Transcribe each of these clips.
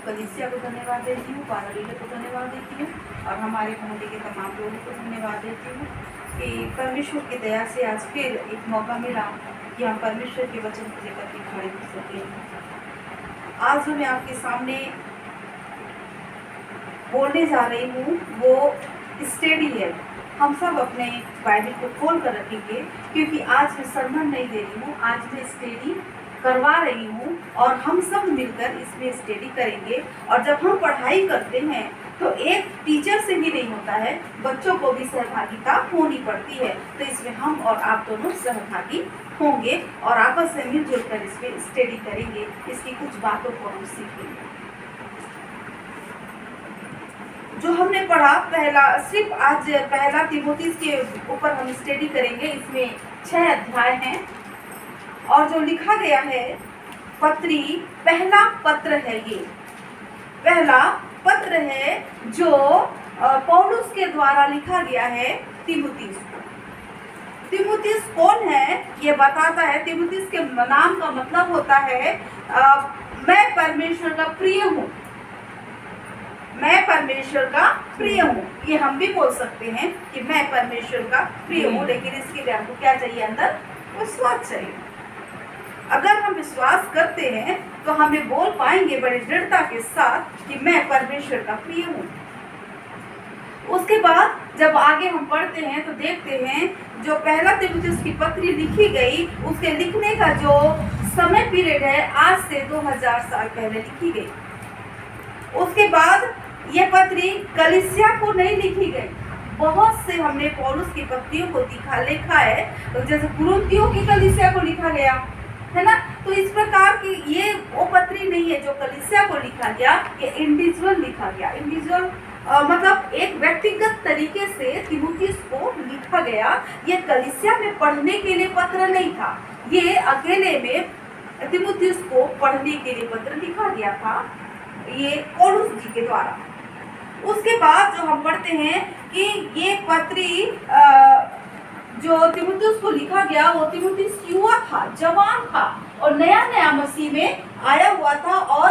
कलीसिया को धन्यवाद देती हूँ, पाराडीले को धन्यवाद देती हूँ और हमारे मोहल्ले के तमाम लोगों को धन्यवाद देती हूँ कि परमेश्वर की दया से आज फिर एक मौका मिला कि हम परमेश्वर के वचन को लेकर के खड़े हो सके। आज जो मैं आपके सामने बोलने जा रही हूँ वो स्टडी है। हम सब अपने बाइबल को खोल कर रखेंगे क्योंकि आज मैं सरमन नहीं दे रही हूँ, आज मैं स्टडी करवा रही हूँ और हम सब मिलकर इसमें स्टडी करेंगे। और जब हम पढ़ाई करते हैं तो एक टीचर से ही नहीं होता है, बच्चों को भी सहभागिता होनी पड़ती है। तो इसमें हम और आप दोनों सहभागी होंगे और आपस में मिलजुल कर इसमें स्टडी करेंगे, इसकी कुछ बातों को हम सीखेंगे। जो हमने पढ़ा सिर्फ आज पहला तीमुथियुस के ऊपर हम स्टडी करेंगे। इसमें 6 अध्याय हैं और जो लिखा गया है पहला पत्र है, ये पहला पत्र है जो पौलुस के द्वारा लिखा गया है तीमुथियुस को। तीमुथियुस कौन है ये बताता है। तीमुथियुस के नाम का मतलब होता है मैं परमेश्वर का प्रिय हूँ, मैं परमेश्वर का प्रिय हूँ। ये हम भी बोल सकते हैं कि मैं परमेश्वर का प्रिय हूँ, लेकिन इसके लिए हमको क्या चाहिए? अंदर विश्वास चाहिए। अगर हम विश्वास करते हैं तो हमें बोल पाएंगे बड़ी दृढ़ता के साथ कि मैं परमेश्वर का प्रिय हूँ। उसके बाद जब आगे हम पढ़ते हैं तो देखते हैं जो पहला तीमुथियुस की पत्री लिखी गई, उसके लिखने का जो समय पीरियड है आज से 2000 साल पहले लिखी गई। उसके बाद ये पत्री कलीसिया को नहीं लिखी गई। बहुत से हमने पौलुस की पत्रियों को लिखा है, तो जैसे कुरिन्थियों की कलीसिया को लिखा गया है ना। तो इस प्रकार की ये वो पत्री नहीं है जो कलीसिया को लिखा गया, ये इंडिविजुअल लिखा गया। इंडिविजुअल मतलब एक व्यक्तिगत तरीके से तीमुथियुस को लिखा गया। ये कलीसिया में पढ़ने के लिए पत्र नहीं था, ये अकेले में तीमुथियुस को पढ़ने के लिए पत्र लिखा गया था, ये पौलुस जी के द्वारा। उसके बाद जो हम पढ़ते हैं कि ये पत्री जो तीमुथियुस को लिखा गया, वो तीमुथियुस युवा था, जवान था और नया नया मसीह में आया हुआ था और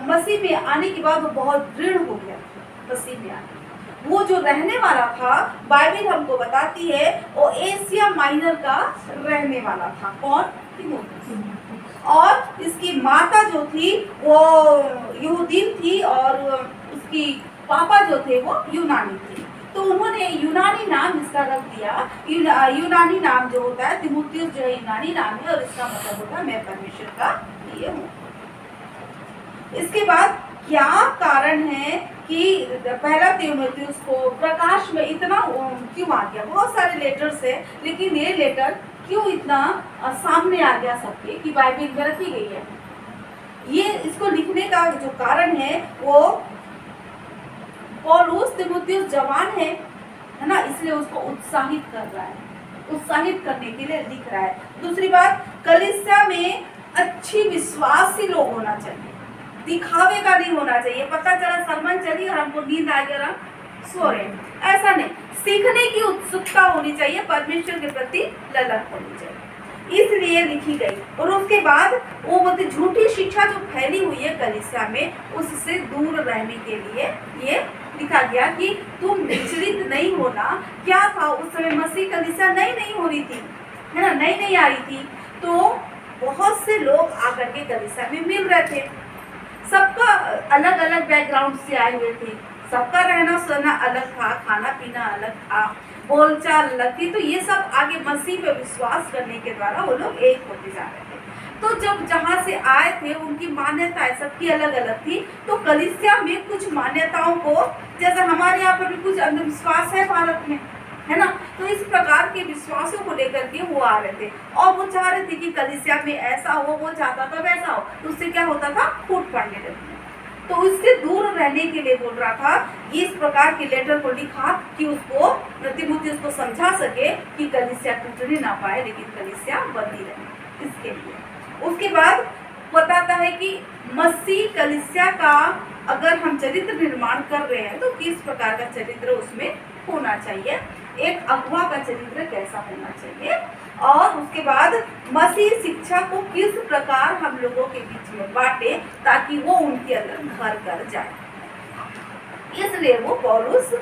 मसीह में आने के बाद वो बहुत दृढ़ हो गया मसीह में आने। वो जो रहने वाला था, बाइबल हमको बताती है वो एशिया माइनर का रहने वाला था। कौन? तीमुथियुस। और इसकी माता जो थी वो यहूदीन थी और उसकी पापा जो थे वो यूनानी थे। तो उन्होंने यूनानी नाम इसका रख दिया। यूनानी नाम जो होता है तीमुथियुस जो है यूनानी नाम है और इसका मतलब होता है मैं परमेश्वर का प्रिय हूँ। इसके बाद क्या कारण है कि पहला तीमुथियुस को प्रकाश में इतना क्यों आ गया? बहुत सारे लेटर्स है, लेकिन ये लेटर क्यों इतना सामने आ गया सबके कि बाइबल में रखी गई है? ये इसको लिखने का जो कारण है वो पौलुस तीमुथियुस जवान है ना, इसलिए उसको उत्साहित कर रहा है, उत्साहित करने के लिए लिख रहा है। दूसरी बात, कलीसिया में अच्छी विश्वासी लोग होना चाहिए, दिखावे का नहीं होना चाहिए। पता चला सरमन चली और हमको नींद आ गया, सो रहे, ऐसा नहीं। सीखने की उत्सुकता होनी चाहिए, परमेश्वर के प्रति ललक होनी चाहिए, इसलिए लिखी गई। और उसके बाद वो बोलते झूठी शिक्षा जो फैली हुई है कलीसिया में, उससे दूर रहने के लिए ये लिखा गया कि तुम विचलित नहीं होना। क्या था उस समय? मसीह कलीसिया नई हो रही थी, है ना, नई आ रही थी, तो बहुत से लोग आकर के कलीसिया में मिल रहे थे। सबका अलग अलग बैकग्राउंड से आए हुए थे, सबका रहना सहना अलग था, खाना पीना अलग था, बोलचाल अलग थी। तो ये सब आगे मसीह पे विश्वास करने के द्वारा वो लोग एक होते जा रहे थे। तो जब जहाँ से आए थे उनकी मान्यताएं सबकी अलग अलग थी। तो कलीसिया में कुछ मान्यताओं को, जैसे हमारे यहाँ पर भी कुछ अंधविश्वास है भारत में, है ना, तो इस प्रकार के विश्वासों को लेकर के वो आ रहे थे और वो चाह रहे थे कि कलीसिया में ऐसा हो, वो चाहता था वैसा हो। तो उससे क्या होता था? फूट पड़ने लगती। तो इससे दूर रहने के लिए बोल रहा था, इस प्रकार के लेटर को लिखा कि उसको तीमुथियुस को समझा सके कि कलीसिया टूटने ना पाए, लेकिन कलीसिया बनी रहे, इसके लिए। उसके बाद बताता है कि मसीह कलीसिया का अगर हम चरित्र निर्माण कर रहे हैं तो किस प्रकार का चरित्र उसमें होना चाहिए। एक अगुआ का चरित्र कैसा होना चाहिए, और उसके बाद मसीह शिक्षा को किस प्रकार हम लोगों के बीच में बांटे ताकि वो उनके अंदर घर कर जाए। इसलिए वो पौलुस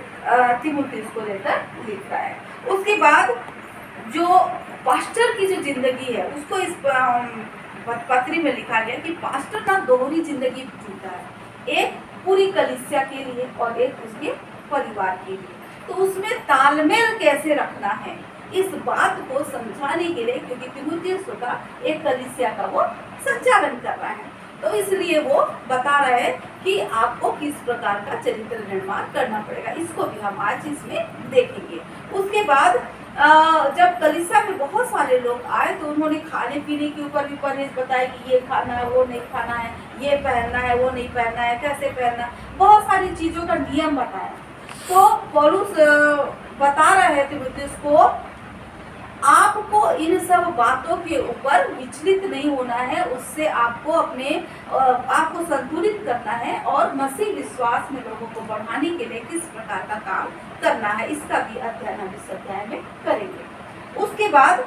तीमुथियुस को लेकर लिख रहा है। उसके बाद जो पास्टर की जो जिंदगी है उसको इस पत्री में लिखा गया कि पास्टर का दोहरी जिंदगी जीता है, एक पूरी कलीसिया के लिए और एक उसके परिवार के लिए। तो उसमें तालमेल कैसे रखना है इस बात को समझाने के लिए, क्योंकि तीमुथियुस का एक कलीसिया का वो संचालन कर रहा है, तो इसलिए वो बता रहा है कि आपको किस प्रकार का चरित्र निर्माण करना पड़ेगा। इसको भी हम आज इसमें देखेंगे। उसके बाद जब कलीसिया में बहुत सारे लोग आए तो उन्होंने खाने पीने के ऊपर भी परहेज बताया कि ये खाना है, वो नहीं खाना है, ये पहनना है, वो नहीं पहनना है, कैसे पहनना है, बहुत सारी चीज़ों का नियम बताया। तो पौलुस बता रहा है तीमुथियुस को, आपको इन सब बातों के ऊपर विचलित नहीं होना है, उससे आपको आपको संतुलित करना है और मसीह विश्वास में लोगों को बढ़ाने के लिए किस प्रकार का काम करना है, इसका भी अध्ययन हम इस अध्याय में करेंगे। उसके बाद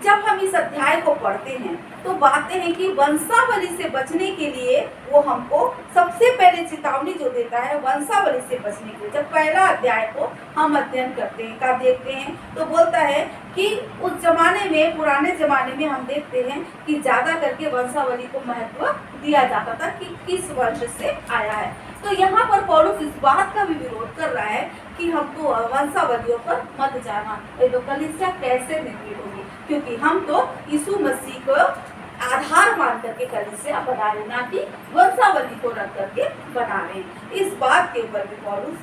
जब हम इस अध्याय को पढ़ते हैं तो बातें हैं कि वंशावली से बचने के लिए वो हमको सबसे पहले चेतावनी जो देता है वंशावली से बचने के लिए। जब पहला अध्याय को हम अध्ययन करते हैं देखते हैं तो बोलता है कि उस जमाने में, पुराने जमाने में हम देखते हैं कि ज्यादा करके वंशावली को महत्व दिया जाता था कि किस वंश से आया है। तो यहाँ पर पौलुस इस बात का भी विरोध कर रहा है कि हमको वंशावलियों पर मत जाना, ये तो कलीसिया कैसे निर्मित होगी, क्योंकि हम तो यीशु मसीह को आधार मान करके कलीसिया बना रहे, ना कि वंशावली को रख करके बना रहे। इस बात के ऊपर भी पौलुस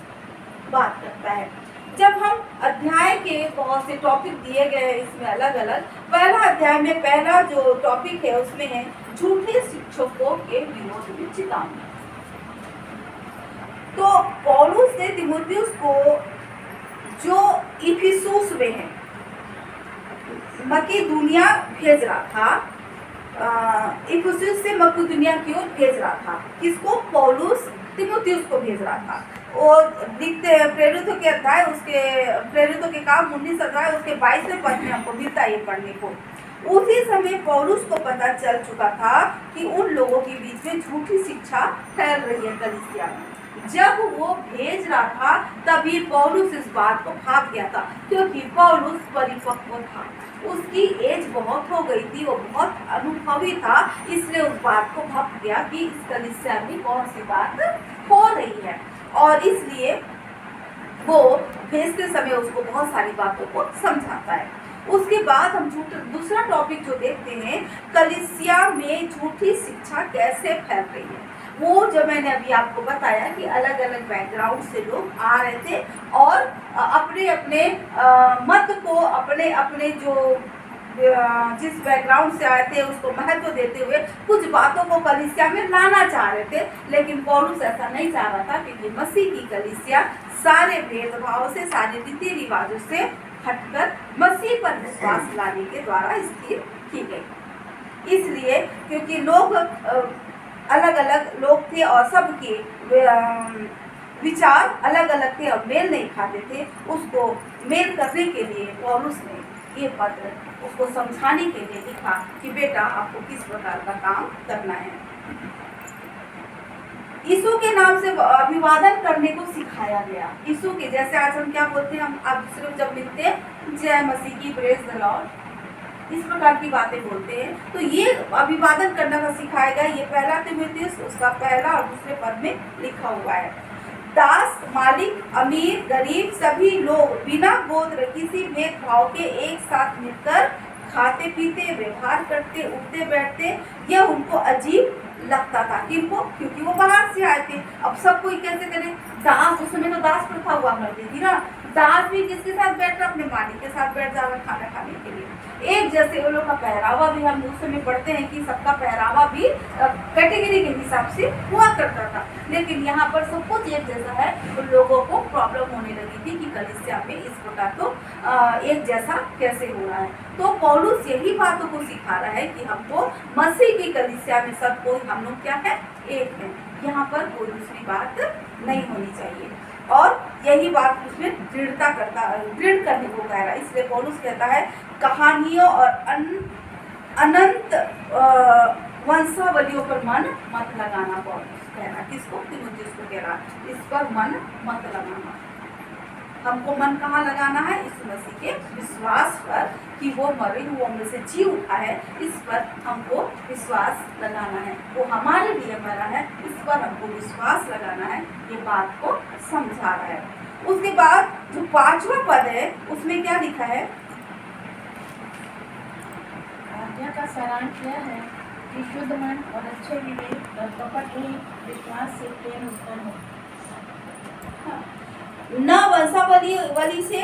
बात करता है। जब हम अध्याय के बहुत से टॉपिक दिए गए हैं इसमें अलग अलग, पहला अध्याय में पहला जो टॉपिक है उसमें है झूठे शिक्षकों के विरोध में चेतावनी। तो पौलुस ने तीमुथियुस को जो इफिसुस में है मकिदुनिया भेज रहा था, इफिसुस से मकिदुनिया की ओर भेज रहा था। किसको? पौलुस तीमुथियुस को भेज रहा था। और दिखते प्रेरितों के अध्याय, उसके प्रेरितों के काम 19 अध्याय उसके 22वें पद में हमको मिलता है ये पढ़ने को। उसी समय पौलुस को पता चल चुका था कि उन लोगों के बीच में झूठी शिक्षा फैल रही है कलीसिया में। जब वो भेज रहा था तभी पौलुस इस बात को भाग गया था, क्योंकि पौलुस परिपक्व था, उसकी एज बहुत हो गई थी, वो बहुत अनुभवी था, इसलिए उस बात को भाग गया कि इस कलीसिया में कौन सी बात हो रही है, और इसलिए वो भेजते समय उसको बहुत सारी बातों को समझाता है। उसके बाद हम दूसरा टॉपिक जो देखते हैं, कलीसिया में झूठी शिक्षा कैसे फैल रही है। वो जो मैंने अभी आपको बताया कि अलग अलग बैकग्राउंड से लोग आ रहे थे और अपने अपने मत को, अपने अपने जो जिस बैकग्राउंड से आए थे उसको महत्व देते हुए कुछ बातों को कलीसिया में लाना चाह रहे थे, लेकिन पौलुस ऐसा नहीं चाह रहा था, क्योंकि मसीह की कलीसिया सारे भेदभाव से, सारे रीति रिवाजों से हटकर मसीह पर विश्वास लाने के द्वारा स्थिर की गई। इसलिए क्योंकि लोग अलग अलग लोग थे और सबके विचार अलग अलग थे और मेल नहीं खाते थे, उसको मेल करने के लिए पौलुस ने ये पत्र उसको समझाने के लिए लिखा कि बेटा आपको किस प्रकार का काम करना है। यीशु के नाम से अभिवादन करने को सिखाया गया। यीशु के जैसे आज हम क्या बोलते हैं, हम आप दूसरे को जब मिलते हैं जय मसीह की, प्रेज द लॉर्ड, इस प्रकार की बातें बोलते हैं। तो ये अभिवादन करने का सिखाया गया। ये पहला तीमुथियुस उसका पहला और दूसरे पद में लिखा हुआ है। दास, मालिक, अमीर, गरीब सभी लोग बिना गोत्र किसी भेदभाव के एक साथ मिलकर खाते पीते, व्यवहार करते, उठते बैठते। यह उनको अजीब लगता था, किनको? क्योंकि वो बाहर से आए थे। अब सब कोई कैसे करे? दास, उस समय तो दास प्रथा हुआ करती थी ना, दास भी किसके साथ बैठ रहा? अपने मालिक के साथ बैठ जाएगा खाना खाने के लिए। एक जैसे वो लोग का पहरावा भी हम उस समय पढ़ते हैं कि सबका पहरावा भी कैटेगरी के हिसाब से हुआ करता था, लेकिन यहाँ पर सब कुछ एक जैसा है। उन लोगों को प्रॉब्लम होने लगी थी कि कलीसिया में इस प्रकार तो एक जैसा कैसे हो रहा है। तो पौलुस यही बातों को सिखा रहा है कि हमको मसीह की कलीसिया में सब कोई, हम लोग क्या है? एक है। यहाँ पर कोई दूसरी बात नहीं होनी चाहिए। और यही बात उसमें दृढ़ करने को कह रहा है। इसलिए पौलुस कहता है कहानियों और अनंत वंशावलियों पर मन मत लगाना। पौलुस कह रहा है किसको? तीमुथियुस को कह रहा है इस पर मन मत लगाना। हमको मन कहाँ लगाना है? यीशु मसीह के विश्वास पर कि वो मरे हुओं में से जी उठा है, इस पर हमको विश्वास लगाना है। वो हमारे लिए मरा है, इस पर हमको विश्वास लगाना है। ये बात को समझा रहा है। उसके बाद जो 5वां पद है उसमें क्या लिखा है? आज्ञा का सारांश यह है कि शुद्ध मन और अच्छे विवेक और कपट रहित विश्वास से प्रेम उत्पन्न हो। न वंशावली से,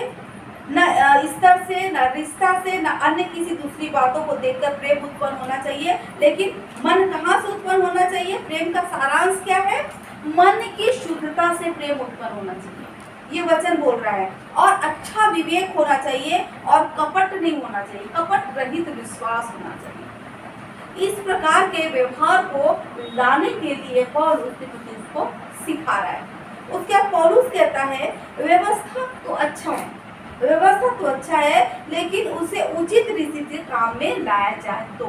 न स्तर से, न रिश्ता से, न अन्य किसी दूसरी बातों को देखकर प्रेम उत्पन्न होना चाहिए। लेकिन मन कहाँ से उत्पन्न होना चाहिए? प्रेम का सारांश क्या है? मन की शुद्धता से प्रेम उत्पन्न होना चाहिए, ये वचन बोल रहा है। और अच्छा विवेक होना चाहिए और कपट नहीं होना चाहिए, कपट रहित विश्वास होना चाहिए। इस प्रकार के व्यवहार को लाने के लिए पौलुस तीमुथियुस को सिखा रहा है। उसके बाद पौलुस कहता है व्यवस्था तो अच्छा है, व्यवस्था तो अच्छा है, लेकिन उसे उचित रीति से काम में लाया जाए तो।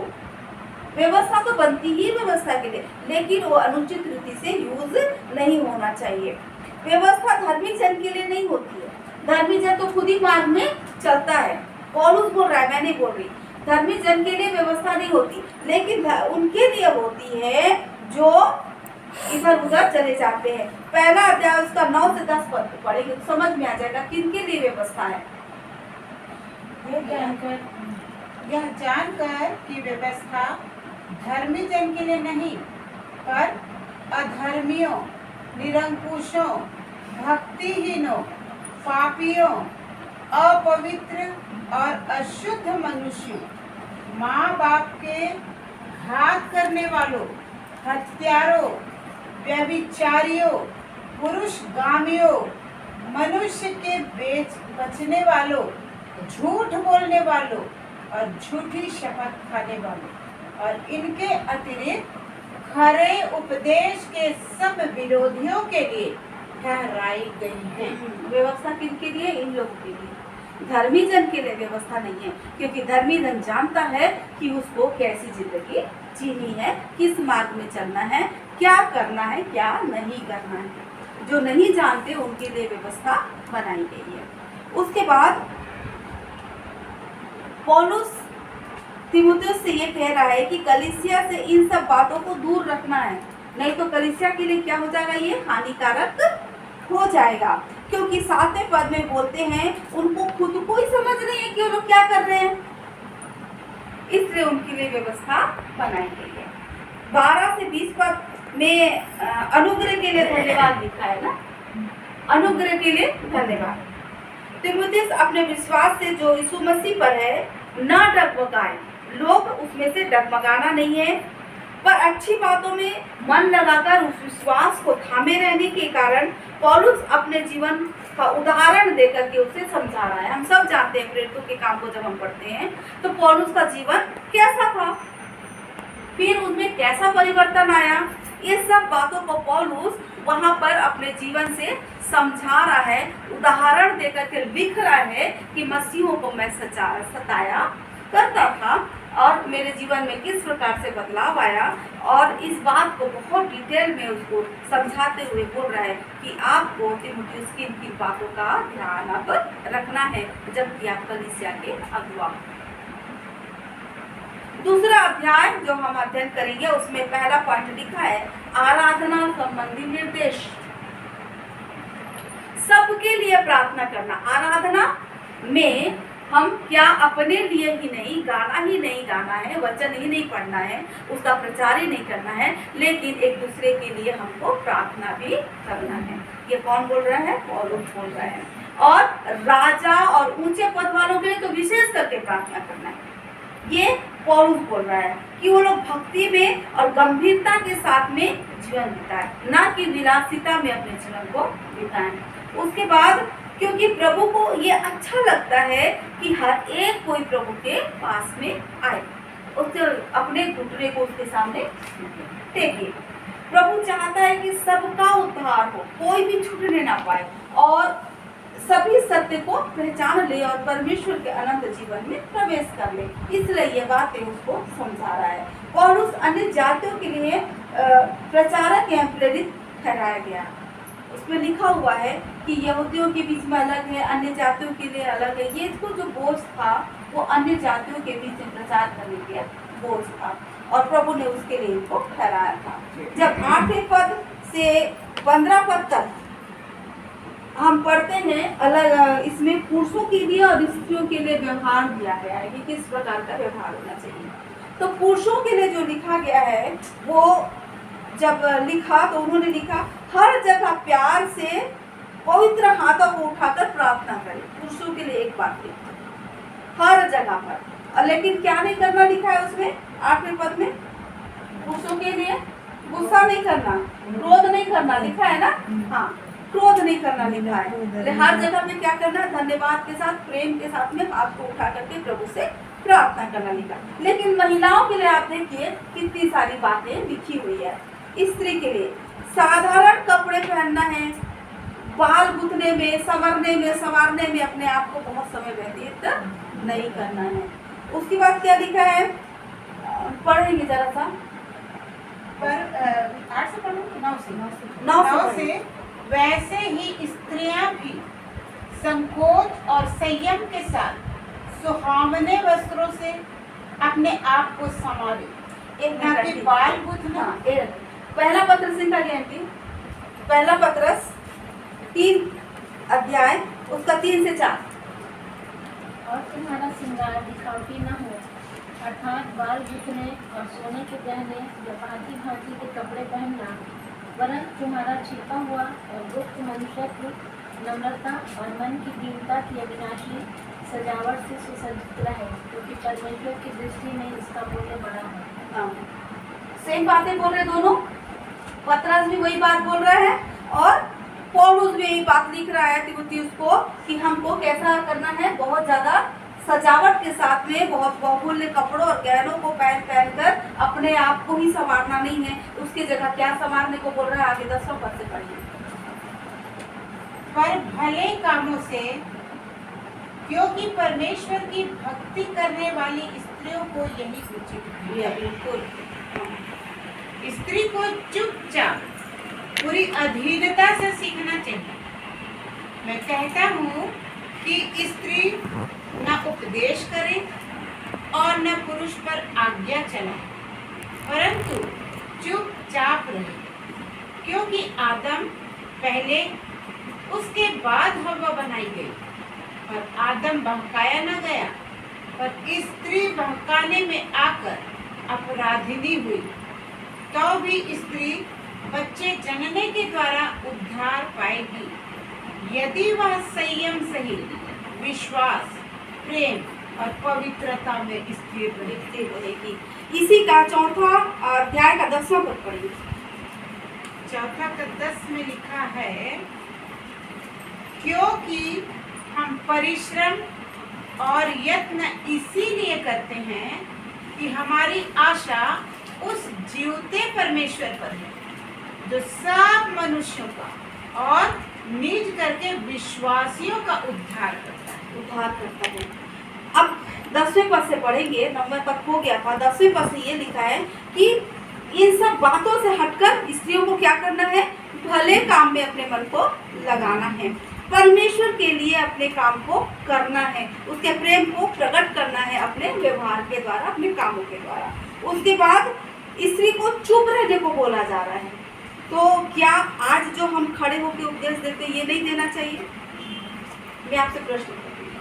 व्यवस्था तो बनती ही व्यवस्था के लिए, लेकिन वो अनुचित रीति से यूज नहीं होना चाहिए। व्यवस्था धार्मिक जन के लिए नहीं होती है, धार्मिक जन तो खुद ही मार्ग में चलता है। पौलुस बोल रहा है, मैं नहीं बोल रही। धार्मिक जन के लिए व्यवस्था नहीं होती, लेकिन उनके लिए होती है जो इधर उधर चले जाते हैं। पहला अध्याय उसका 9 से 10 पद पढ़ेंगे तो समझ में आ जाएगा किनके लिए व्यवस्था है। यह जानकर कि व्यवस्था धर्मी जन के लिए नहीं, पर अधर्मियों, निरंकुशों, भक्तिहीनों, पापियों, अपवित्र और अशुद्ध मनुष्यों, माँ बाप के घात करने वालों, हत्यारों, व्यभिचारियों, पुरुषगामियों, मनुष्य के बचने वालों, झूठ बोलने वालों और झूठी शपथ खाने वालों और इनके अतिरिक्त खरे उपदेश के सब विरोधियों के लिए ठहराई गई है। व्यवस्था किनके लिए? इन लोगों के लिए। धर्मी जन के लिए व्यवस्था नहीं है, क्योंकि धर्मी जन जानता है कि उसको कैसी जिंदगी जीनी है, किस मार्ग में चलना है, क्या करना है, क्या नहीं करना है। जो नहीं जानते उनके लिए व्यवस्था बनाई गई है। उसके बाद पौलुस तीमुथियुस से ये कह रहा है कि कलीसिया से इन सब बातों को दूर रखना है, नहीं तो कलीसिया के लिए क्या हो जाएगा? ये हानिकारक हो जाएगा। क्योंकि 7वें पद में बोलते हैं उनको खुद को ही समझ नहीं है कि वो लोग क्या कर रहे हैं, इसलिए उनके लिए व्यवस्था बनाई गई है। 12 से 20 पद में अनुग्रह के लिए धन्यवाद लिखा है ना, अनुग्रह के लिए धन्यवाद। तीमुथियुस अपने विश्वास से जो यीशु मसीह पर है न डगमगाए। लोग उसमें से डगमगाना नहीं है, पर अच्छी बातों में मन लगाकर उस विश्वास को थामे रहने के कारण पौलुस अपने जीवन का उदाहरण देकर के उसे समझा रहा है। हम सब जानते हैं प्रेरितों के काम को जब हम पढ़ते हैं तो पौलुस का जीवन कैसा था, फिर उसमें कैसा परिवर्तन आया, ये सब बातों को पौलुस वहां पर अपने जीवन से समझा रहा है, उदाहरण देकर के लिख रहा है कि मसीहों को मैं सताया करता था और मेरे जीवन में किस प्रकार से बदलाव आया। और इस बात को बहुत डिटेल में उसको समझाते हुए बोल रहा है कि आपको तीमुथियुस की इन बातों का ध्यान अब रखना है जबकि आप कलीसिया के अगुवा। दूसरा अध्याय जो हम अध्ययन करेंगे उसमें पहला पॉइंट लिखा है आराधना संबंधी निर्देश। सबके लिए प्रार्थना करना। आराधना में हम क्या अपने लिए ही नहीं गाना है, वचन ही नहीं पढ़ना है, उसका प्रचार ही नहीं करना है, लेकिन एक दूसरे के लिए हमको प्रार्थना भी करना है। ये कौन बोल रहा है? पौलुस बोल रहा है। और राजा और ऊंचे पद वालों के लिए तो विशेष करके प्रार्थना करना है। ये पौलुस बोल रहा है कि वो लोग भक्ति में और गंभीरता के साथ में जीवन बिताएं, ना कि विलासिता में अपने जीवन को बिताएं। उसके बाद क्योंकि प्रभु को ये अच्छा लगता है कि हर एक कोई प्रभु के पास में आए, उसके अपने घुटने को उसके सामने टेके। प्रभु चाहता है कि सबका उद्धार हो, कोई भी छूटने ना पाए और सभी सत्य को पहचान ले और परमेश्वर के अनंत जीवन में प्रवेश कर ले। इसलिए ये बातें उसको समझा रहा है। पौलुस अन्य जातियों के लिए प्रचारक एवं प्रेरित ठहराया गया। उसमें लिखा हुआ है कि यहूदियों के बीच में अलग है, अन्य जातियों के लिए अलग है। ये इसको जो बोझ था वो अन्य जातियों के बीच में प्रचार करने के बोझ था और प्रभु ने उसके लिए इनको ठहराया था। जब 8वें पद से 15 पद तक हम पढ़ते हैं, अलग इसमें पुरुषों के लिए और स्त्रियों के लिए व्यवहार दिया गया है कि किस प्रकार का व्यवहार होना चाहिए। तो पुरुषों के लिए जो लिखा गया है वो जब लिखा तो उन्होंने लिखा हर जगह प्यार से पवित्र हाथों को उठाकर प्रार्थना करें। पुरुषों के लिए एक बात लिखी हर जगह पर, लेकिन क्या नहीं करना लिखा है उसमें 8वें पद में? पुरुषों के लिए गुस्सा नहीं करना, क्रोध नहीं करना लिखा है ना? हाँ, क्रोध नहीं करना लिखा है। हर जगह में क्या करना? धन्यवाद के साथ, प्रेम के साथ में हाथ को उठा करके प्रभु से प्रार्थना करना लिखा। लेकिन महिलाओं के लिए आप देखिए कितनी सारी बातें लिखी हुई है। स्त्री के लिए साधारण कपड़े पहनना है, बाल गुथने में, संवारने में अपने आप को बहुत समय व्यतीत नहीं करना है। उसके बाद क्या लिखा है, पढ़ेंगे जरा सा। पर 8 से पढ़ो, 9 से वैसे ही स्त्रियां भी संकोच और संयम के साथ सुहावने वस्त्रों से अपने आप को संवारे, ना कि बाल गुथना। पहला पत्रस इनका आंटी, पहला पत्रस 3 अध्याय उसका 3 से 4। और तुम्हारा श्रृंगार दिखावटी न हो, अर्थात बाल गुथने और सोने के गहने या भांति भांति के कपड़े पहनना, वरन तुम्हारा छिपा हुआ और गुप्त मनुष्यत्व नम्रता और मन की दीनता की अविनाशी सजावट से सुसज्जित रहे, क्योंकि परमेश्वर की दृष्टि में इसका मूल्य बड़ा है। सेम बातें बोल रहे दोनों, पतरस भी वही बात बोल रहा है और पौलुस भी यही बात लिख रहा है तीमुथियुस को कि हमको कैसा करना है, बहुत ज्यादा सजावट के साथ में बहुत बहुमूल्य कपड़ों और गहनों को पहन कर अपने आप को ही संवारना नहीं है। उसकी जगह क्या संवारने को बोल रहा है, आगे 10वां पद से पढ़िए। पर भले कामों से, क्योंकि परमेश्वर की भक्ति करने वाली स्त्रियों को यही उचित है। बिल्कुल, स्त्री को चुपचाप पूरी अधीनता से सीखना चाहिए। मैं कहता हूँ कि स्त्री न उपदेश करे और न पुरुष पर आज्ञा चलाए, परंतु चुपचाप रहे, क्योंकि आदम पहले, उसके बाद हव्वा बनाई गई। पर आदम बहकाया न गया, पर स्त्री बहकाने में आकर अपराधिनी हुई। तो भी स्त्री बच्चे जनने के द्वारा उद्धार पाएगी, यदि वह संयम सहित विश्वास, प्रेम और पवित्रता में स्थिर रहेगी। इसी का 4वां अध्याय का 10वां पद पढ़िए। 4 का 10 में लिखा है, क्योंकि हम परिश्रम और यत्न इसीलिए करते हैं कि हमारी आशा उस जीवते परमेश्वर पर है, जो सब मनुष्यों का और निज करके विश्वासियों का उद्धार करता है। अब 10वें पद से पढ़ेंगे, 9वां पद हो गया था। 10वें पद से ये लिखा है कि इन सब बातों से हटकर स्त्रियों को क्या करना है, भले काम में अपने मन को लगाना है, परमेश्वर के लिए अपने काम को करना है, उसके प्रेम को प्रकट करना है अपने व्यवहार के द्वारा, अपने कामों के द्वारा। उसके बाद स्त्री को चुप रहने को बोला जा रहा है। तो क्या आज जो हम खड़े होकर उपदेश देते हैं ये नहीं देना चाहिए? मैं आपसे प्रश्न करती हूँ,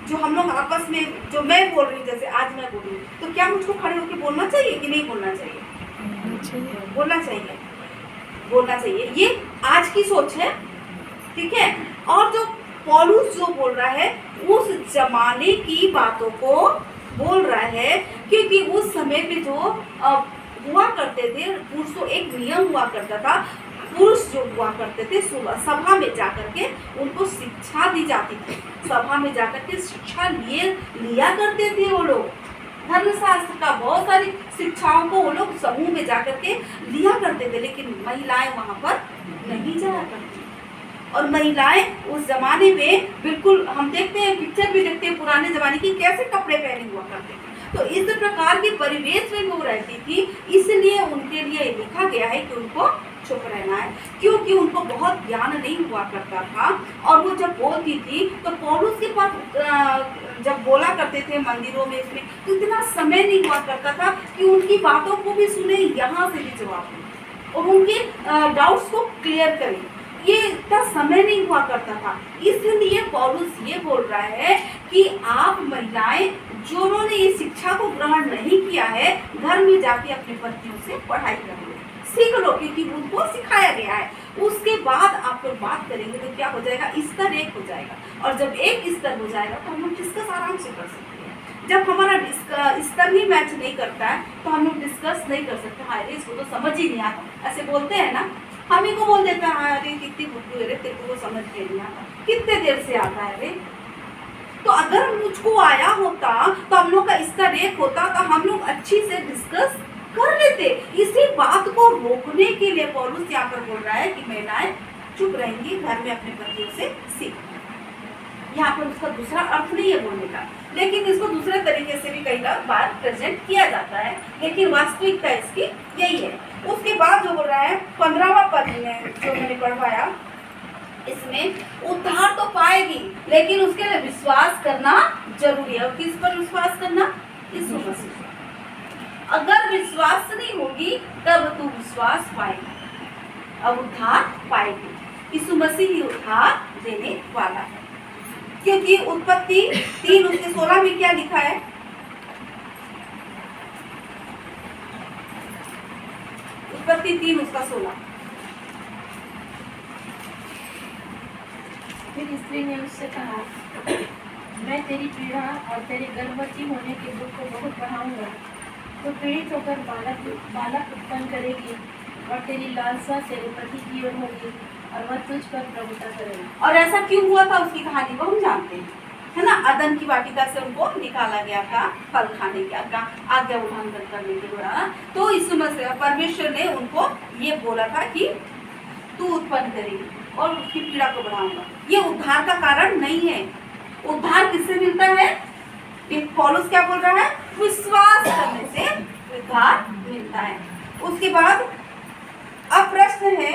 जो हम लोग आपस में, जो मैं बोल रही हूँ, जैसे आज मैं बोल रही हूँ, तो क्या मुझको खड़े होकर बोलना चाहिए कि नहीं बोलना चाहिए? बोलना चाहिए। ये आज की सोच है, ठीक है। और जो पौलुस जो बोल रहा है उस जमाने की बातों को बोल रहा है, क्योंकि उस समय पे जो हुआ करते थे, पुरुषों एक नियम हुआ करता था, पुरुष जो हुआ करते थे सभा में जाकर के उनको शिक्षा दी जाती थी, सभा में जाकर के शिक्षा लिया करते थे वो लोग। धर्मशास्त्र का बहुत सारी शिक्षाओं को वो लोग समूह में जाकर के लिया करते थे, लेकिन महिलाएं वहां पर नहीं जाया करती। और महिलाएं उस जमाने में बिल्कुल, हम देखते हैं, पिक्चर भी देखते हैं पुराने जमाने की, कैसे कपड़े पहने हुआ करते थे। तो इस प्रकार के परिवेश में वो रहती थी, इसलिए उनके लिए लिखा गया है कि उनको चुप रहना है, क्योंकि उनको बहुत ज्ञान नहीं हुआ करता था। और वो जब बोलती थी तो पौलुस के पास जब बोला करते थे मंदिरों में, इसमें तो इतना समय नहीं हुआ करता था कि उनकी बातों को भी सुने, यहाँ से भी जवाब दें और उनके डाउट्स को क्लियर करें। ये इतना समय नहीं हुआ करता था, इसलिए पौलुस ये बोल रहा है कि आप महिलाएं जिन्होंने ये शिक्षा को ग्रहण नहीं किया है, घर में जाके अपने पतियों से पढ़ाई कर लो, सीख लो, क्योंकि उनको सिखाया गया है। उसके बाद आप लोग बात करेंगे तो क्या हो जाएगा, स्तर एक हो जाएगा। और जब एक स्तर हो जाएगा तो हम लोग डिस्कस आराम से कर सकते हैं। जब हमारा स्तर ही मैच नहीं करता है तो हम लोग डिस्कस नहीं कर सकते। हाँ अरे इसको तो समझ ही नहीं आता, ऐसे बोलते हैं ना, हम ही को बोल देते हैं, हाँ अरे कितनी बुद्धू है रे, तेरे को समझ में नहीं आता, कितने देर से आता है रे। तो अगर मुझको आया होता तो हम लोग का स्तर एक होता तो हम लोग अच्छी से डिस्कस कर लेते। इसी बात को रोकने के लिए पौलुस यहाँ पर बोल रहा है कि महिलाएं चुप रहेंगी, घर में अपने पतियों से सीख। यहाँ पर उसका दूसरा अर्थ नहीं है बोलने का, लेकिन इसको दूसरे तरीके से भी कई बार प्रेजेंट किया जाता है, लेकिन वास्तविकता इसकी यही है। उसके बाद जो बोल रहा है 15वां पद में जो मैंने पढ़वाया, इसमें उद्धार तो पाएगी, लेकिन उसके लिए विश्वास करना जरूरी है। और किस पर विश्वास करना? यीशु मसीह। अगर विश्वास नहीं होगी तब तू विश्वास पाएगी, अब उद्धार पाएगी। यीशु मसीह ही उद्धार देने वाला है, क्योंकि उत्पत्ति 3 उसके 16 में क्या लिखा है? उत्पत्ति 3 उसका 16। फिर स्त्री ने उससे कहा, मैं तेरी पीड़ा और तेरे गर्भवती होने के दुख को बहुत बढ़ाऊंगा, तो पीड़ित होकर बालक उत्पन्न करेगी और तेरी लालसा तेरे पति की ओर होगी और वह तुझ पर प्रभुता करेगा। और ऐसा क्यों हुआ था उसकी कहानी को हम जानते हैं, है ना। अदन की वाटिका से उनको निकाला गया था फल खाने की आज्ञा उल्लंघन करने के द्वारा। तो यीशु मसीह परमेश्वर ने उनको ये बोला था कि तू उत्पन्न करेगी और उसकी पीड़ा को बढ़ाऊंगा। ये उद्धार का कारण नहीं है। उद्धार किससे मिलता है? पौलुस क्या बोल रहा है? विश्वास करने से उद्धार मिलता है। उसके बाद अब प्रश्न है,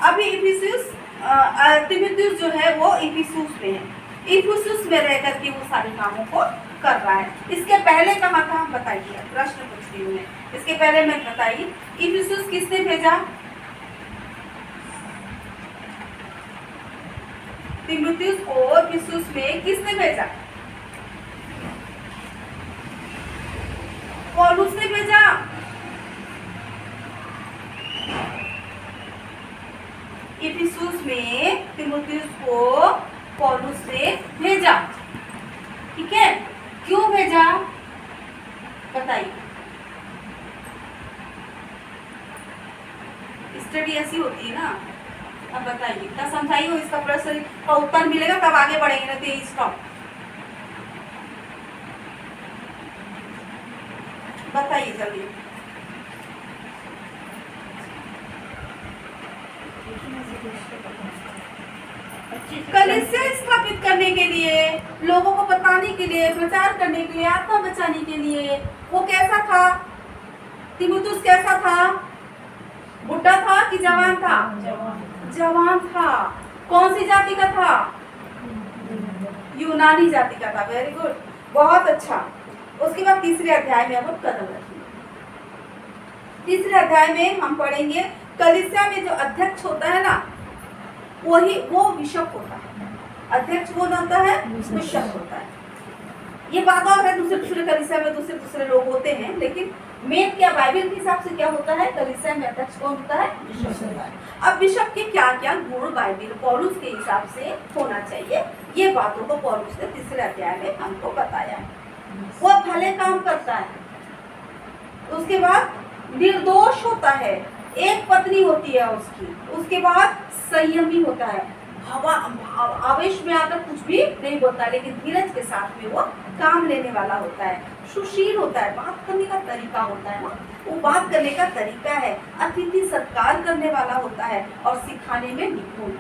अभी तीमुथियुस जो है वो इफिसुस में है, इफिसुस में रह करके वो सारे कामों को कर रहा है। इसके पहले कहाँ था बताइए, प्रश्न पूछ रही हूँ मैं। इसके पहले मैं बताइए, इफिसुस किसने भेजा? तीमुथियुस को इफिसुस में किसने भेजा? पौलुस ने भेजा। इफिसुस में तीमुथियुस को पौलुस ने भेजा, ठीक है। क्यों भेजा बताइए। स्टडी ऐसी होती है ना। अब बताइए, क्या समझाइए हो इसका प्रश्न का उत्तर मिलेगा तब आगे बढ़ेंगे, ना तो स्टॉप। बताइए जल्दी। कलीसिया स्थापित करने के लिए, लोगों को बताने के लिए, प्रचार करने के लिए, आत्मा बचाने के लिए। वो कैसा था? तीमुथियुस कैसा था? बुढ़ा था कि जवान था? जवान था। कौन सी जाति का था? यूनानी जाति का था। वेरी गुड, बहुत अच्छा। उसके बाद तीसरे अध्याय में अब कदम रखेंगे। तीसरे अध्याय में हम पढ़ेंगे कलीसिया में जो अध्यक्ष होता है ना, वही वो बिशप होता है। अध्यक्ष कौन होता है? बिशप होता है। ये बात और है, दूसरे कलीसिया में दूसरे लोग होते हैं, लेकिन मेन क्या बाइबल के हिसाब से क्या होता है? कलीसिया में अध्यक्ष कौन होता है? बिशप होता है। अब बिशप के क्या क्या गुण बाइबल पौलुस के हिसाब से होना चाहिए, ये बातों को पौलुस ने तीसरे अध्याय में हमको बताया। वो भले काम करता है, उसके बाद निर्दोष होता है, एक पत्नी होती है उसकी, उसके बाद संयमी होता है, आवेश में आकर कुछ भी नहीं बोलता, लेकिन धीरज के साथ में वो काम लेने वाला होता है। सुशील होता है, बात करने का तरीका होता है ना, वो बात करने का तरीका है, अतिथि सत्कार करने वाला होता है और सिखाने में निपुण।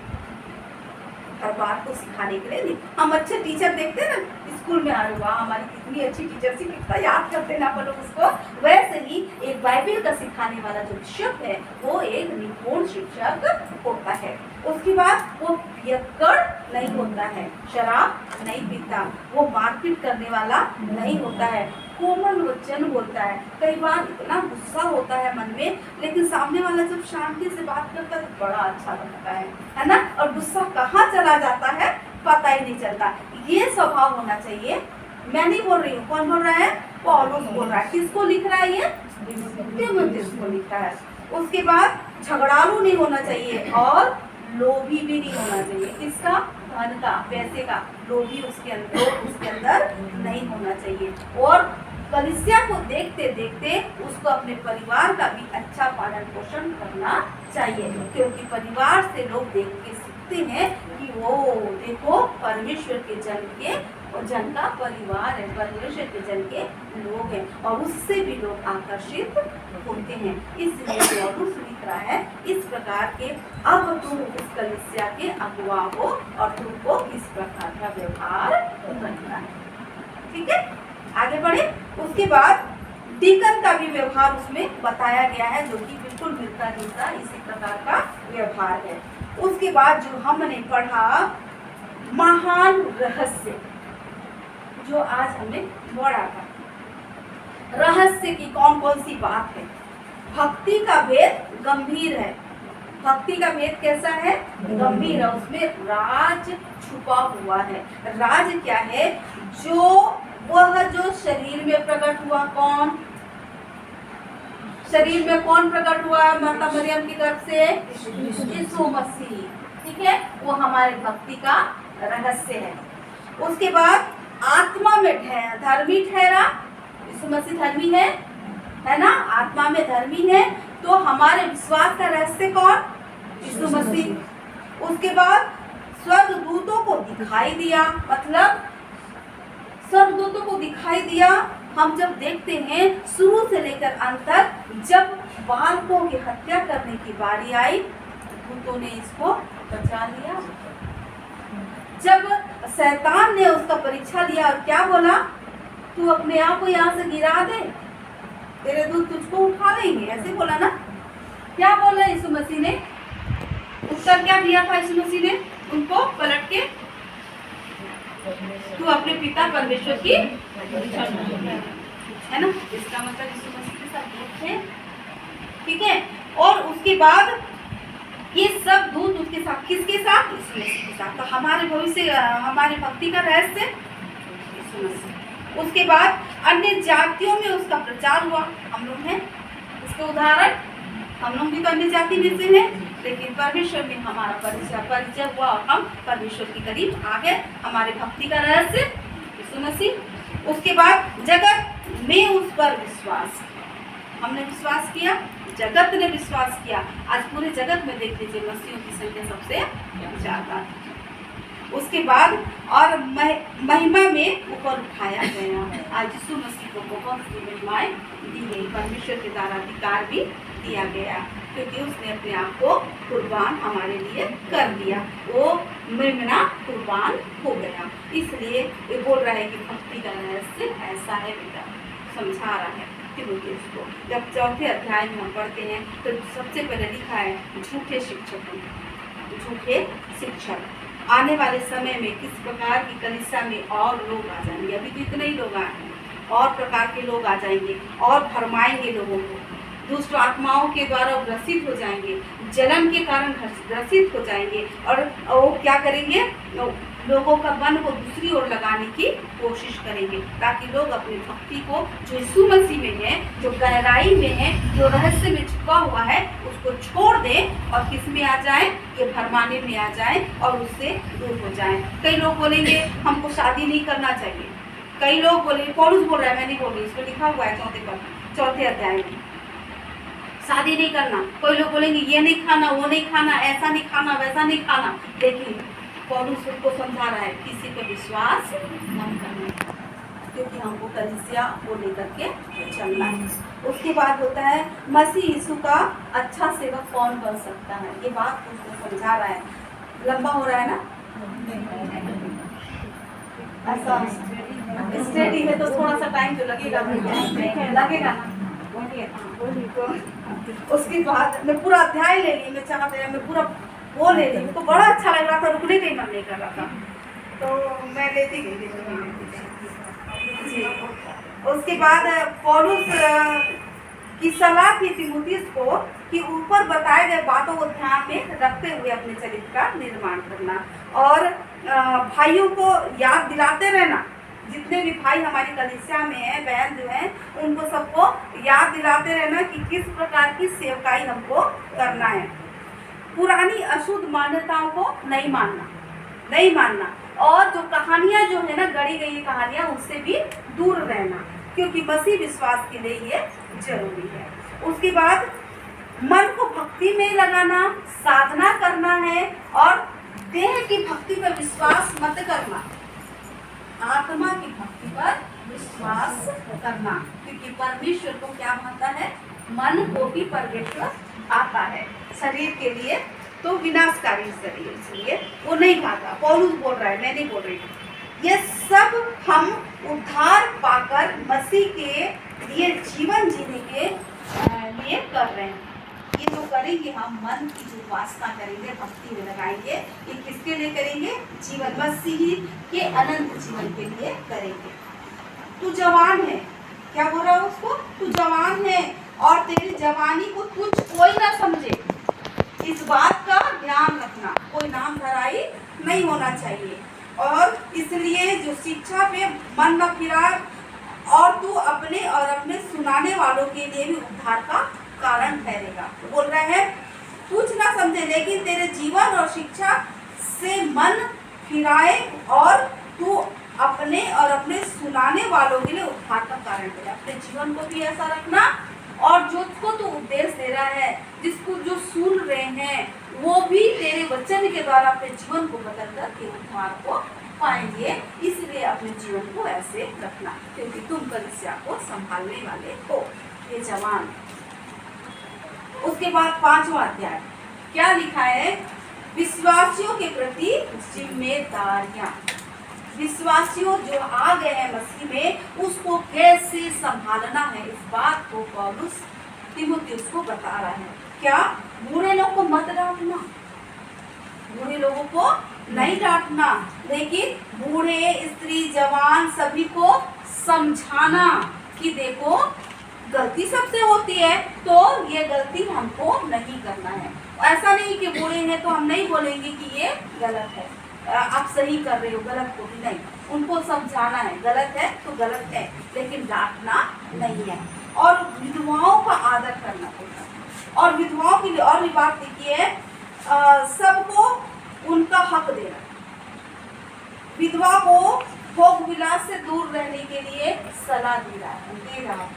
हर बात को सिखाने के लिए नहीं, हम अच्छे टीचर देखते हैं ना स्कूल में, अरे वाह हमारी कितनी अच्छी टीचर थी, कितना याद करते ना अपन लोग उसको, वैसे ही एक बाइबल का सिखाने वाला जो शिक्षक है वो एक निपुण शिक्षक होता है। उसके बाद वो पियक्कड़ नहीं होता है, शराब नहीं पीता, वो मारपीट करने वाला नहीं होता है, कोमल वचन बोलता है। कई बार इतना गुस्सा होता है मन में, लेकिन सामने वाला जब शांति से बात करता है तो बड़ा अच्छा लगता है ना, और गुस्सा कहाँ चला जाता है पता ही नहीं चलता। ये स्वभाव होना चाहिए। मैं नहीं बोल रही हूँ, कौन बोल रहा है? पौलुस बोल रहा है। किसको लिख रहा है ये? तीमुथियुस को लिख रहा है। उसके बाद झगड़ालू नहीं होना चाहिए और लोभी भी नहीं होना चाहिए। किसका? धन का, पैसे का, लोभी उसके अंदर नहीं होना चाहिए। और कलीसिया को देखते देखते उसको अपने परिवार का भी अच्छा पालन पोषण करना चाहिए, क्योंकि परिवार से लोग देख के सीखते हैं कि वो देखो परमेश्वर के जन का परिवार है, परमेश्वर के जन के लोग हैं, और उससे भी लोग आकर्षित होते हैं। इसलिए पौलुस लिख रहा है इस प्रकार के, अब तुम इस कलीसिया के अगुवा हो और तुमको इस प्रकार का व्यवहार करना है। ठीक है, आगे बढ़े। उसके बाद डीकन का भी व्यवहार उसमें बताया गया है, जो कि बिल्कुल मिलता जुलता इसी प्रकार का व्यवहार है। उसके बाद जो हमने पढ़ा महान रहस्य, जो आज हमने पढ़ा था, रहस्य की कौन कौन सी बात है। भक्ति का भेद गंभीर है। भक्ति का भेद कैसा है? गंभीर है। उसमें राज छुपा हुआ है। राज क्या है? जो शरीर में प्रकट हुआ। कौन शरीर में कौन प्रकट हुआ? माता मरियम की गर्भ से यीशु मसीह। ठीक है, वो हमारे भक्ति का रहस्य है। उसके बाद आत्मा में धर्मी ठहरा। यीशु मसीह धर्मी है ना, आत्मा में धर्मी है। तो हमारे विश्वास का रहस्य कौन? यीशु मसीह। उसके बाद स्वर्गदूतों को दिखाई दिया, मतलब स्वर्गदूतों को दिखाई दिया। हम जब देखते हैं शुरू से लेकर अंत तक, जब बालकों की हत्या करने की बारी आई, दूतों ने इसको बचा लिया। जब शैतान ने उसका परीक्षा लिया और क्या बोला, तू अपने आप को यहाँ से गिरा दे, तेरे दूत तुझको उठा लेंगे, ऐसे बोला ना। क्या बोला यीशु मसीह ने? उत्तर क्या दिया था यीशु मसीह ने उनको पलट के? तू अपने पिता परमेश्वर की, है ना, इसका मतलब यीशु मसीह के साथ दूत थे। ठीक है, और उसके बाद ये सब दूत उसके साथ, किसके साथ? यीशु मसीह के साथ। तो हमारे भविष्य, हमारे भक्ति का रहस्य यीशु मसीह। उसके बाद अन्य जातियों में उसका प्रचार हुआ। हम लोग हैं इसके उदाहरण, हम लोग भी तो अन्य जाति में से हैं, लेकिन परमेश्वर में हमारा परिचय हुआ और हम परमेश्वर के करीब आ गए। हमारे भक्ति का रहस्य यीशु मसीह। उसके बाद जगत में उस पर विश्वास, हमने विश्वास किया, जगत ने विश्वास किया। आज पूरे जगत में देख लीजिए मसीहों की संख्या सबसे ज्यादा। उसके बाद और महिमा में ऊपर उठाया गया। आज यीशु मसीह को बहुत सी महिमाएं दी गई, परमेश्वर के द्वारा अधिकार भी दिया गया, क्योंकि उसने अपने आप को कुर्बान हमारे लिए कर दिया। वो मेमना कुर्बान हो गया। इसलिए ये बोल रहा है कि भक्ति का रहस्य ऐसा है बेटा, समझा रहा है तीमुथियुस को। जब चौथे अध्याय में हम पढ़ते हैं तो सबसे पहले लिखा है झूठे शिक्षक आने वाले समय में किस प्रकार की कलीसिया में और लोग आ जाएंगे। अभी तो इतने ही लोग आए हैं, और प्रकार के लोग आ जाएंगे और भरमाएंगे लोगों को, दुष्ट आत्माओं के द्वारा ग्रसित हो जाएंगे, जलन के कारण ग्रसित हो जाएंगे, और वो क्या करेंगे? लोगों का मन को दूसरी ओर लगाने की कोशिश करेंगे, ताकि लोग अपनी भक्ति को जो यीशु मसीह में है, जो गहराई में है, जो रहस्य में छुपा हुआ है, उसको छोड़ दें और किस में आ जाए? ये भरमाने में आ जाए और उससे दूर हो जाए। कई लोग बोलेंगे हमको शादी नहीं करना चाहिए। कई लोग बोलेंगे, पौलुस बोल रहा है, मैं नहीं बोल रही, इसको लिखा हुआ है चौथे अध्याय में, शादी नहीं करना। कोई लोग बोलेंगे ये नहीं खाना, वो नहीं खाना, ऐसा नहीं खाना, वैसा नहीं खाना। देखिए पौलुस को समझा रहा है किसी पर विश्वास मत करना। क्योंकि हमको कलीसिया को लेकर के चलना है। उसके बाद होता है मसीह यीशु का अच्छा सेवक कौन बन सकता है। ये बात उसको समझा रहा है, लंबा हो रहा है ना, ऐसा स्टडी है तो थोड़ा सा टाइम तो लगेगा लगेगा ना। तो उसके बाद मैं पूरा अध्याय ले ली, मैं चाहते हैं मैं पूरा वो ले ली, तो बड़ा अच्छा लग रहा था, रुकने का ही मन नहीं कर रहा था, तो मैं लेती गई जी। उसके बाद पौलुस की सलाह थी तीमुथियुस को कि ऊपर बताए गए बातों को ध्यान में रखते हुए अपने चरित्र का निर्माण करना और भाइयों को याद दिलाते रहना। जितने भी भाई हमारी कलीसिया में हैं, बहन जो हैं, उनको सबको याद दिलाते रहना कि किस प्रकार की सेवकाई हमको करना है। पुरानी अशुद्ध मान्यताओं को नहीं मानना और जो कहानियां जो है ना, गढ़ी गई कहानियां, उससे भी दूर रहना, क्योंकि मसीह विश्वास के लिए ये जरूरी है। उसके बाद मन को भक्ति में लगाना, साधना करना है और देह की भक्ति पर विश्वास मत करना, आत्मा की भक्ति पर विश्वास करना, क्योंकि परमेश्वर को क्या भाता है, मन को भी परमेश्वर आता है। शरीर के लिए तो विनाशकारी शरीर, इसलिए वो नहीं भाता। पौलुस बोल रहा है, मैं नहीं बोल रही हूँ। ये सब हम उद्धार पाकर मसीह के लिए जीवन जीने के लिए कर रहे हैं। ये जो करेंगे हम, मन की जो वासना करेंगे, भक्ति में लगाएंगे, ये किसके लिए करेंगे, जीवन मसीह के अनंत जीवन के लिए करेंगे। तू जवान है, क्या बोल रहा है उसको, तू जवान है और तेरी जवानी को तुझ कोई ना समझे, इस बात का ध्यान रखना। कोई नाम धराई नहीं होना चाहिए और इसलिए जो शिक्षा पे मन न फिरा और तू अपने और अपने सुनाने वालों के लिए भी उद्धार का कारण ठहरेगा। बोल रहा है कुछ ना समझे, लेकिन तेरे जीवन और शिक्षा से मन फिराए और तू अपने और अपने सुनाने वालों के लिए उद्धार का कारण ठहरे। अपने जीवन को भी ऐसा रखना और जिसको तू उपदेश दे रहा है, जिसको जो सुन रहे हैं, वो भी तेरे वचन के द्वारा अपने जीवन को बदल कर के उद्धार को पाएंगे। इसलिए अपने जीवन को ऐसे रखना, क्योंकि तुम कलीसिया को संभालने वाले हो, ये जवान। उसके बाद 5वां अध्याय क्या लिखा है, विश्वासियों के प्रति जिम्मेदारियां। विश्वासियों जो आ गए हैं मसीह में, उसको कैसे संभालना है, इस बात को पौलुस तीमुथियुस को बता रहा है। क्या, बुरे लोगों को मत डांटना, बुरे लोगों को नहीं डांटना, लेकिन बूढ़े, स्त्री, जवान सभी को समझाना कि देखो गलती सबसे होती है, तो ये गलती हमको नहीं करना है। ऐसा नहीं कि बूढ़े हैं तो हम नहीं बोलेंगे कि ये गलत है, आप सही कर रहे हो, गलत को भी नहीं, उनको समझाना है, गलत है तो गलत है, लेकिन डांटना नहीं है। और विधवाओं का आदर करना होता है, और विधवाओं के लिए और भी बात देखिए, सबको उनका हक देना, विधवा को भोग विलास से दूर रहने के लिए सलाह दे रहा है।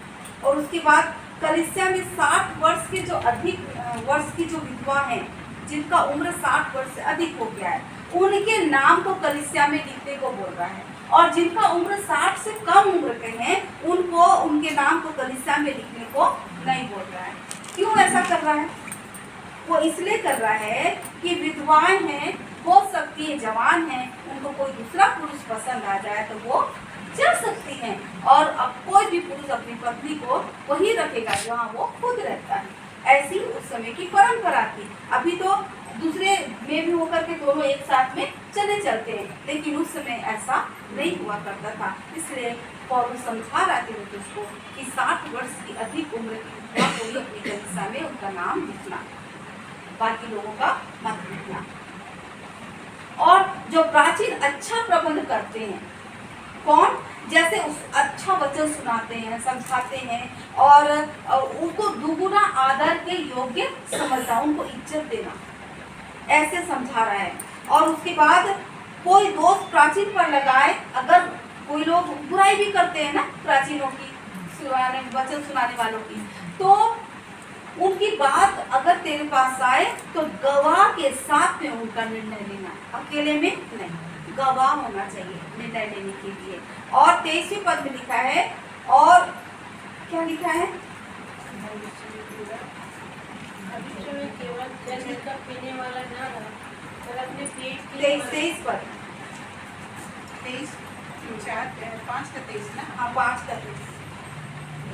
और उसके बाद कलीसिया में 60 वर्ष के जो अधिक वर्ष की जो विधवा हैं, जिनका उम्र 60 वर्ष से अधिक हो गया है, उनके नाम को कलीसिया में लिखने को बोल रहा है। और जिनका उम्र 60 से कम उम्र के हैं, उनको उनके नाम को कलीसिया में लिखने को नहीं बोल रहा है। क्यों ऐसा कर रहा है? वो इसलिए कर रहा है कि विधवाएं हैं, हो सकती है जवान हैं, उनको कोई दूसरा पुरुष पसंद आ जाए तो वो चल सकती हैं, और अब कोई भी पुरुष अपनी पत्नी को वही रखेगा जहाँ वो खुद रहता है। ऐसी उस समय की परंपरा थी। अभी तो दूसरे में भी होकर के दोनों एक साथ में चले चलते हैं, लेकिन उस समय ऐसा नहीं हुआ करता था। इसलिए पौलुस समझा रहा था उसको कि 60 वर्ष की अधिक उम्र की विधवा को ही अपनी कलीसिया में उनका नाम लिखना, बाकी लोगों का मत लिखना। और जो प्राचीन अच्छा प्रबंध करते हैं, कौन, जैसे उस अच्छा वचन सुनाते हैं, समझाते हैं और उनको दुगुना आदर के योग्य समझना, उनको इज्जत देना, ऐसे समझा रहा है। और उसके बाद कोई दोष प्राचीन पर लगाए, अगर कोई लोग बुराई भी करते हैं ना प्राचीनों की, वचन सुनाने वालों की, तो उनकी बात अगर तेरे पास आए तो गवाह के साथ में उनका निर्णय लेना, अकेले में नहीं। गवाह होना चाहिए निर्णय लेने के लिए। और 23वें पद में लिखा है, और क्या लिखा है? भविष्य में केवल जल का पीने वाला न रहा, पर अपने पेट के 23 पद, 23, 5 का 23 ना। हाँ 5 का 23,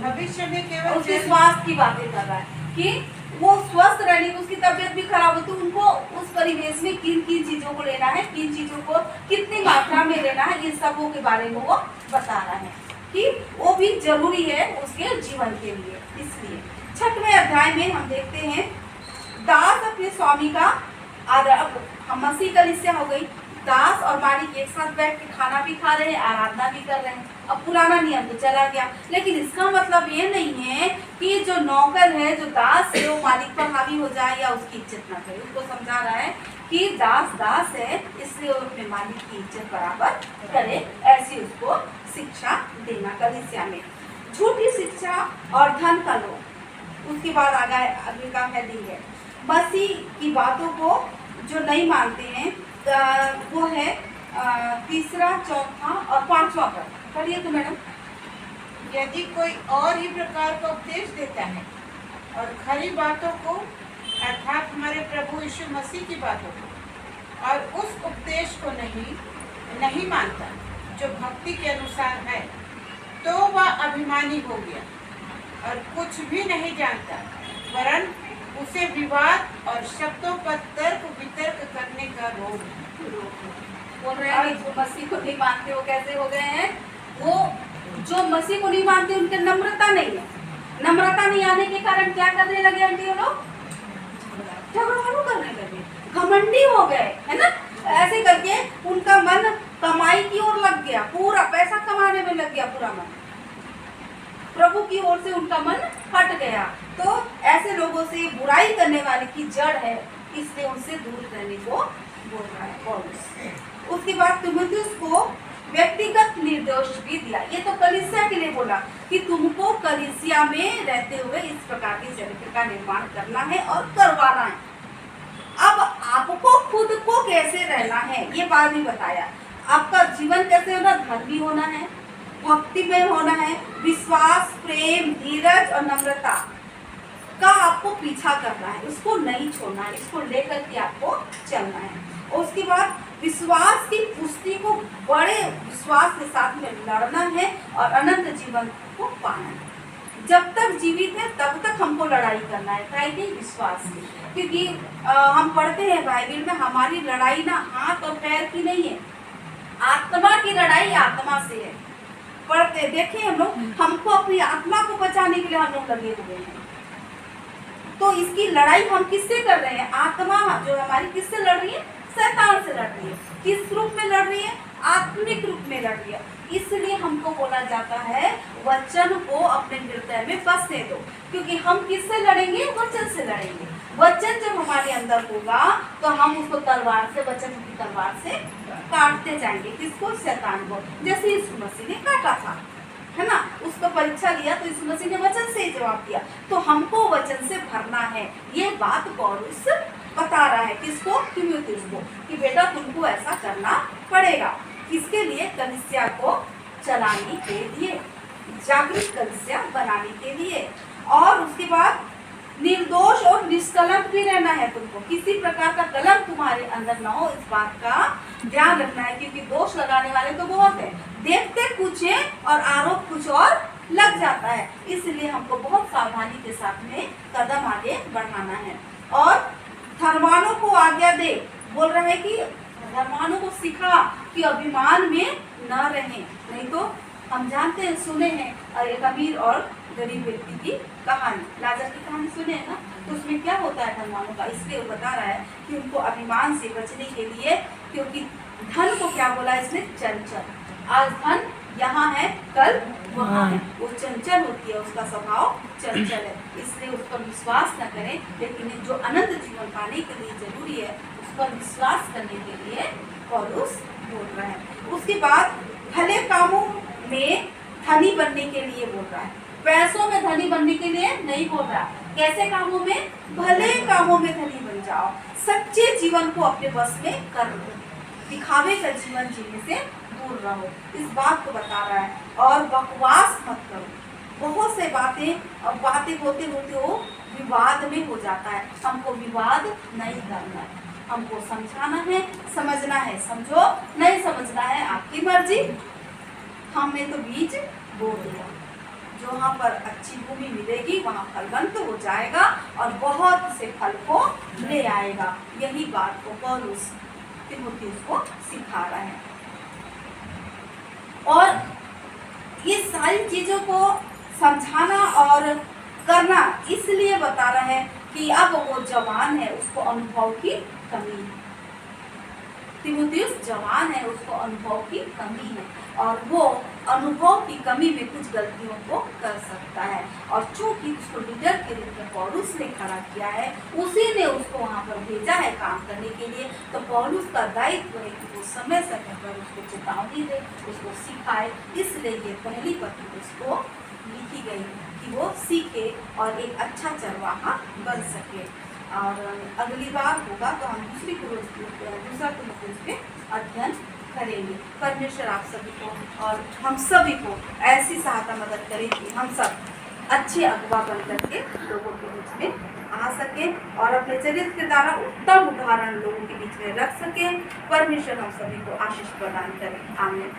भविष्य में केवल उसके जल- स्वास्थ्य की बातें कर रहा है कि वो स्वस्थ रहने की, उसकी तबीयत भी खराब होती है, उनको उस परिवेश में किन किन चीजों को लेना है, किन चीजों को कितनी मात्रा में लेना है, इन सबों के बारे में वो बता रहा है कि वो भी जरूरी है उसके जीवन के लिए। इसलिए 6वें अध्याय में हम देखते हैं दास अपने स्वामी का आदर। अब हम मसीह कलीसिया हो गई, दास और मालिक एक साथ बैठ के खाना भी खा रहे हैं, आराधना भी कर रहे हैं। अब पुराना नियम तो चला गया, लेकिन इसका मतलब ये नहीं है कि जो नौकर है, जो दास है, वो मालिक पर हावी हो जाए या उसकी इज्जत ना करे। उसको समझा रहा है कि दास दास है, इसलिए वो अपने मालिक की इज्जत बराबर करे, ऐसी उसको शिक्षा देना कलीसिया में। झूठी शिक्षा और धन का लोभ। उसके बाद आगे का हेडिंग है मसीह की बातों को जो नहीं मानते हैं, वो है 3रा, 4था और 5वां पद। पढ़िए तो मैडम। यदि कोई और ही प्रकार का उपदेश देता है और खरी बातों को, अर्थात हमारे प्रभु यीशु मसीह की बातों को, और उस उपदेश को नहीं मानता जो भक्ति के अनुसार है, तो वह अभिमानी हो गया और कुछ भी नहीं जानता, वरन उसे विवाद और शब्दों पर तर्क वितर्क करने का रोग है। बोल रहे हैं कि जो मसीह को नहीं मानते वो कैसे हो गए हैं? वो जो मसीह को नहीं मानते उनके नम्रता नहीं है। नम्रता नहीं आने के कारण क्या करने लगे आंटी वो लोग? झगड़ा करने लगे, घमंडी हो गए, है ना। ऐसे करके उनका मन कमाई की ओर लग गया, पूरा पैसा कमाने में लग गया पूरा मन, प्रभु की ओर से उनका मन हट गया। तो ऐसे लोगों से, बुराई करने वाले की जड़ है, इसलिए उनसे दूर रहने को बोल रहा है पौलुस। उसके बाद तीमुथियुस को व्यक्तिगत निर्देश भी दिया। ये तो कलीसिया के लिए बोला कि तुमको कलीसिया में रहते हुए इस प्रकार के चरित्र का निर्माण करना है और करवाना है। अब आपको खुद को कैसे रहना है ये बात भी बताया। आपका जीवन कैसे होना, धर्मी होना है, भक्ति में होना है, विश्वास, प्रेम, धीरज और नम्रता का आपको पीछा करना है, उसको नहीं छोड़ना है, इसको लेकर के आपको चलना है। और उसके बाद विश्वास की पुष्टि को बड़े विश्वास के साथ में लड़ना है और अनंत जीवन को पाना है। जब तक जीवित है तब तक हमको लड़ाई करना है, काहे की विश्वास की। क्योंकि हम पढ़ते हैं बाइबल में, हमारी लड़ाई ना हाथ और पैर की नहीं है, आत्मा की लड़ाई आत्मा से है। पढ़ते देखिए हम लोग, हमको अपनी आत्मा को बचाने के लिए हम लोग लगे हुए हैं। तो इसकी लड़ाई हम किससे कर रहे हैं? आत्मा जो हमारी किससे लड़ रही है? शैतान से लड़ रही है। किस रूप में लड़ रही है? आत्मिक रूप में लड़ रही है। इसलिए हमको बोला जाता है वचन को अपने हृदय में बसने दो, क्योंकि हम किससे लड़ेंगे? वचन से लड़ेंगे। वचन जब हमारे अंदर होगा तो हम उसको तलवार से, वचन की तलवार से काटते जाएंगे। किसको? शैतान को। जैसे यीशु मसीह ने काटा था, है ना, उसको परीक्षा लिया तो यीशु मसीह ने वचन से ही जवाब दिया। तो हमको वचन से भरना है। ये बात पौलुस बता रहा है किसको? तीमुथियुस को, कि बेटा तुमको ऐसा करना पड़ेगा। किसके लिए? कलीसिया को चलाने के लिए, जागृत कलीसिया बनाने के लिए। और उसके बाद निर्दोष और निष्कलंक भी रहना है तुमको, किसी प्रकार का कलंक तुम्हारे अंदर ना हो, इस बात का ध्यान रखना है। क्योंकि दोष लगाने वाले तो बहुत है, देखते कुछ है और आरोप कुछ और लग जाता है। इसलिए हमको बहुत सावधानी के साथ में कदम आगे बढ़ाना है। और धर्मानों को आज्ञा दे, बोल रहे हैं कि धर्मानों को सिखा कि अभिमान में न रहें। नहीं तो हम जानते हैं, सुने हैं, और एक अमीर और गरीब व्यक्ति की कहानी, लाजर की कहानी सुने हैं ना, तो उसमें क्या होता है धर्मानों का? इसलिए वो बता रहा है कि उनको अभिमान से बचने के लिए, क्योंकि धन को क्या बोला इसने? चंचल। आज धन यहाँ है, कल वहाँ है, वो चंचल होती है, उसका स्वभाव चंचल है। इसलिए उस पर विश्वास न करें, लेकिन जो अनंत जीवन पाने के लिए जरूरी है उस पर विश्वास करने के लिए पौलुस बोल रहा है। उसके बाद भले कामों में धनी बनने के लिए बोल रहा है, पैसों में धनी बनने के लिए नहीं बोल रहा। कैसे कामों में? भले कामों में धनी बन जाओ, सच्चे जीवन को अपने बस में कर लो। दिखावे का जीवन जीने से दूर रहो, इस बात को बता रहा है। और बकवास मत करो, बहुत से बातें होते होते वो विवाद में हो जाता है। हमको विवाद नहीं करना है, हमको समझाना है, समझना है समझो, नहीं समझना है आपकी मर्जी। हमने तो बीज बो दिया, जो वहाँ पर अच्छी भूमि मिलेगी वहाँ फलवंत हो जाएगा और बहुत से फल को ले आएगा। यही बात को पौलुस तीमुथियुस को सिखा रहा है। और ये सारी चीजों को समझाना और करना इसलिए बता रहा है कि अब वो जवान है, उसको अनुभव की कमी है। तीमुथियुस जवान है, उसको अनुभव की कमी है और वो अनुभव की कमी में कुछ गलतियों को कर सकता है। और चूंकि उसको लीडर के रूप में पौलुस ने खड़ा किया है, उसी ने उसको वहाँ पर भेजा है काम करने के लिए, तो पौलुस का दायित्व है कि वो समय समय पर उसको चेतावनी दे, उसको सिखाए। इसलिए ये पहली पत्री उसको लिखी गई कि वो सीखे और एक अच्छा चरवाहा बन सके। और अगली बार होगा तो हम दूसरा तीमुथियुस पे अध्ययन करेंगे। परमेश्वर आप सभी को और हम सभी को ऐसी सहायता मदद करे कि हम सब अच्छे अगुवा बन करके लोगों के बीच में आ सके और अपने चरित्र के द्वारा उत्तम उदाहरण लोगों के बीच में रख सके। परमेश्वर हम सभी को आशीष प्रदान करें। आमीन।